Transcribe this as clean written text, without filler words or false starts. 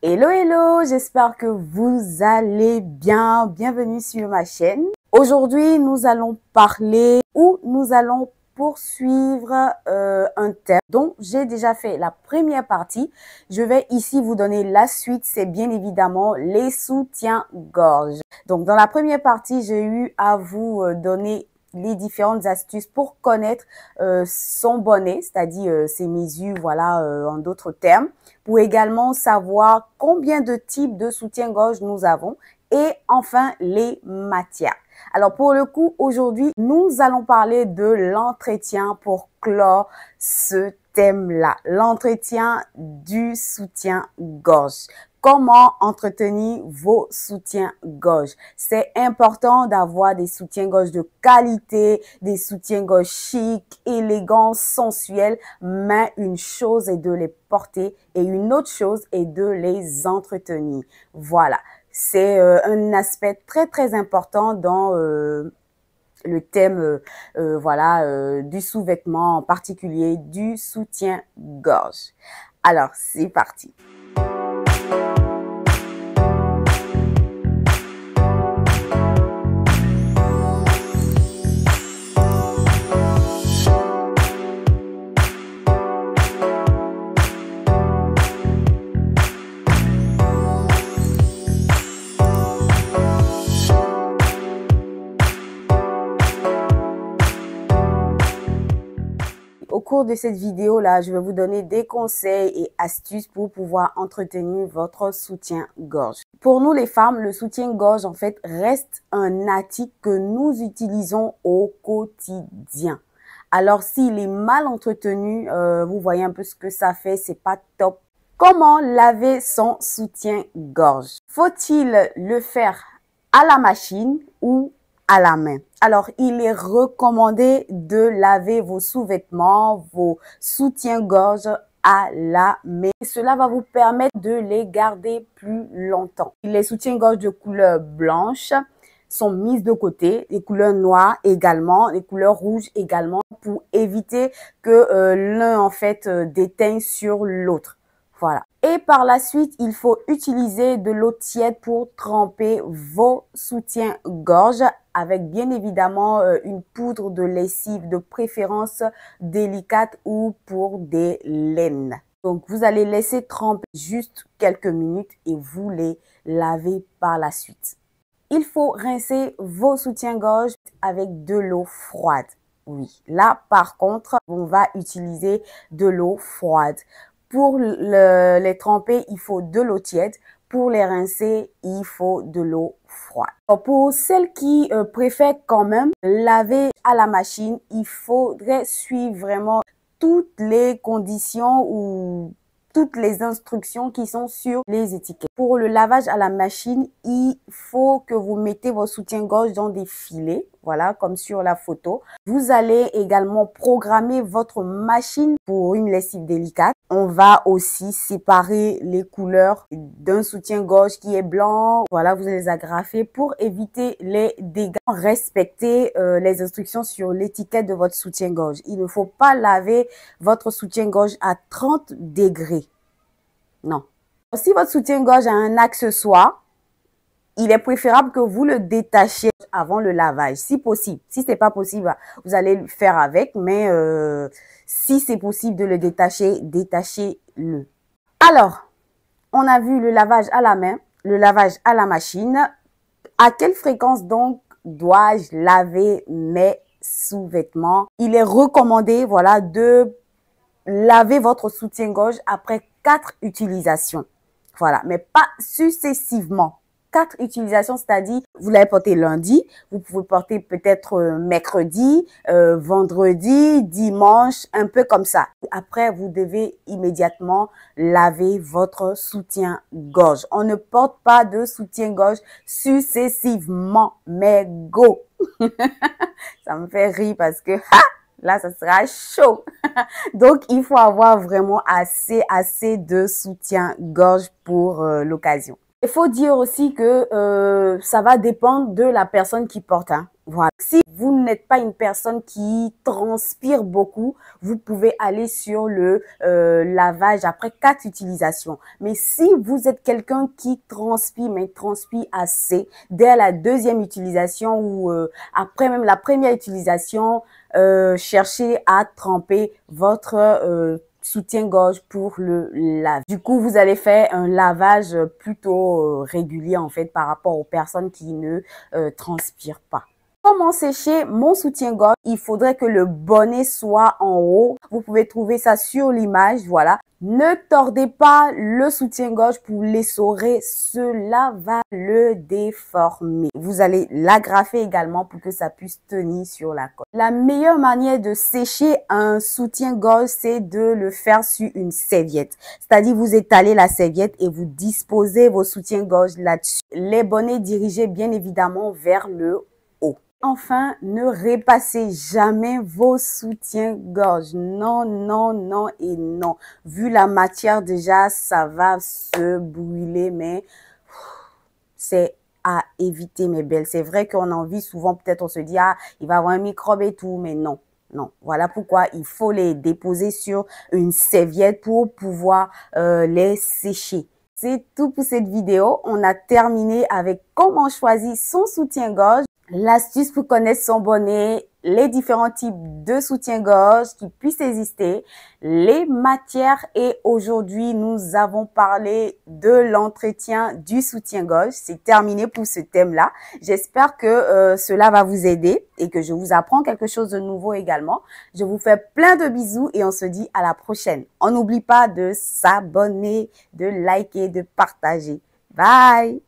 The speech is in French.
Hello, hello, j'espère que vous allez bien. Bienvenue sur ma chaîne. Aujourd'hui, nous allons parler ou nous allons poursuivre un thème dont j'ai déjà fait la première partie. Je vais ici vous donner la suite. C'est bien évidemment les soutiens-gorge. Donc, dans la première partie, j'ai eu à vous donner les différentes astuces pour connaître son bonnet, c'est-à-dire ses mesures, voilà, en d'autres termes, pour également savoir combien de types de soutien-gorge nous avons et enfin les matières. Alors pour le coup, aujourd'hui, nous allons parler de l'entretien pour clore ce thème-là, l'entretien du soutien-gorge. Comment entretenir vos soutiens-gorge? C'est important d'avoir des soutiens-gorge de qualité, des soutiens-gorge chics, élégants, sensuels, mais une chose est de les porter et une autre chose est de les entretenir. Voilà, c'est un aspect très important dans le thème voilà, du sous-vêtement, en particulier du soutien-gorge. Alors, c'est parti. Au cours de cette vidéo-là, je vais vous donner des conseils et astuces pour pouvoir entretenir votre soutien-gorge. Pour nous les femmes, le soutien-gorge en fait reste un article que nous utilisons au quotidien. Alors s'il est mal entretenu, vous voyez un peu ce que ça fait, c'est pas top. Comment laver son soutien-gorge? Faut-il le faire à la machine ou à la main? Alors, il est recommandé de laver vos sous-vêtements, vos soutiens-gorge à la main. Cela va vous permettre de les garder plus longtemps. Les soutiens-gorge de couleur blanche sont mises de côté, les couleurs noires également, les couleurs rouges également, pour éviter que l'un en fait déteigne sur l'autre. Voilà. Et par la suite, il faut utiliser de l'eau tiède pour tremper vos soutiens-gorge avec bien évidemment une poudre de lessive de préférence délicate ou pour des laines. Donc, vous allez laisser tremper juste quelques minutes et vous les lavez par la suite. Il faut rincer vos soutiens-gorge avec de l'eau froide. Oui, là par contre, on va utiliser de l'eau froide. Pour les tremper, il faut de l'eau tiède. Pour les rincer, il faut de l'eau froide. Pour celles qui préfèrent quand même laver à la machine, il faudrait suivre vraiment toutes les conditions ou toutes les instructions qui sont sur les étiquettes. Pour le lavage à la machine, il faut que vous mettez vos soutiens-gorge dans des filets, voilà, comme sur la photo. Vous allez également programmer votre machine pour une lessive délicate. On va aussi séparer les couleurs d'un soutien-gorge qui est blanc. Voilà, vous allez les agrafer pour éviter les dégâts. Respectez les instructions sur l'étiquette de votre soutien-gorge. Il ne faut pas laver votre soutien-gorge à 30 degrés. Non. Si votre soutien-gorge a un accessoire, il est préférable que vous le détachiez avant le lavage, si possible. Si c'est pas possible, vous allez le faire avec, mais si c'est possible de le détacher, détachez-le. Alors, on a vu le lavage à la main, le lavage à la machine. À quelle fréquence donc dois-je laver mes sous-vêtements? Il est recommandé, voilà, de laver votre soutien-gorge après 4 utilisations. Voilà, mais pas successivement. 4 utilisations, c'est-à-dire vous l'avez porté lundi, vous pouvez porter peut-être mercredi, vendredi, dimanche, un peu comme ça. Après, vous devez immédiatement laver votre soutien-gorge. On ne porte pas de soutien-gorge successivement, mais go! Ça me fait rire parce que là, ça sera chaud. Donc, il faut avoir vraiment assez de soutien-gorge pour l'occasion. Il faut dire aussi que ça va dépendre de la personne qui porte. Hein. Voilà. Si vous n'êtes pas une personne qui transpire beaucoup, vous pouvez aller sur le lavage après 4 utilisations. Mais si vous êtes quelqu'un qui transpire, mais transpire assez, dès la 2e utilisation ou après même la première utilisation, cherchez à tremper votre soutien-gorge pour le laver. Du coup, vous allez faire un lavage plutôt régulier en fait par rapport aux personnes qui ne transpirent pas. Comment sécher mon soutien-gorge? Il faudrait que le bonnet soit en haut. Vous pouvez trouver ça sur l'image, voilà. Ne tordez pas le soutien-gorge pour l'essorer, cela va le déformer. Vous allez l'agrafer également pour que ça puisse tenir sur la colle. La meilleure manière de sécher un soutien-gorge, c'est de le faire sur une serviette. C'est-à-dire, vous étalez la serviette et vous disposez vos soutiens-gorge là-dessus. Les bonnets dirigés bien évidemment vers le haut. Enfin, ne repassez jamais vos soutiens-gorge. Non, non, non et non. Vu la matière déjà, ça va se brûler, mais c'est à éviter, mes belles. C'est vrai qu'on a envie souvent, peut-être on se dit, ah, il va y avoir un microbe et tout, mais non. Non, voilà pourquoi il faut les déposer sur une serviette pour pouvoir les sécher. C'est tout pour cette vidéo. On a terminé avec comment choisir son soutien-gorge. L'astuce pour connaître son bonnet, les différents types de soutien-gorge qui puissent exister, les matières et aujourd'hui, nous avons parlé de l'entretien du soutien-gorge. C'est terminé pour ce thème-là. J'espère que cela va vous aider et que je vous apprends quelque chose de nouveau également. Je vous fais plein de bisous et on se dit à la prochaine. On n'oublie pas de s'abonner, de liker, de partager. Bye!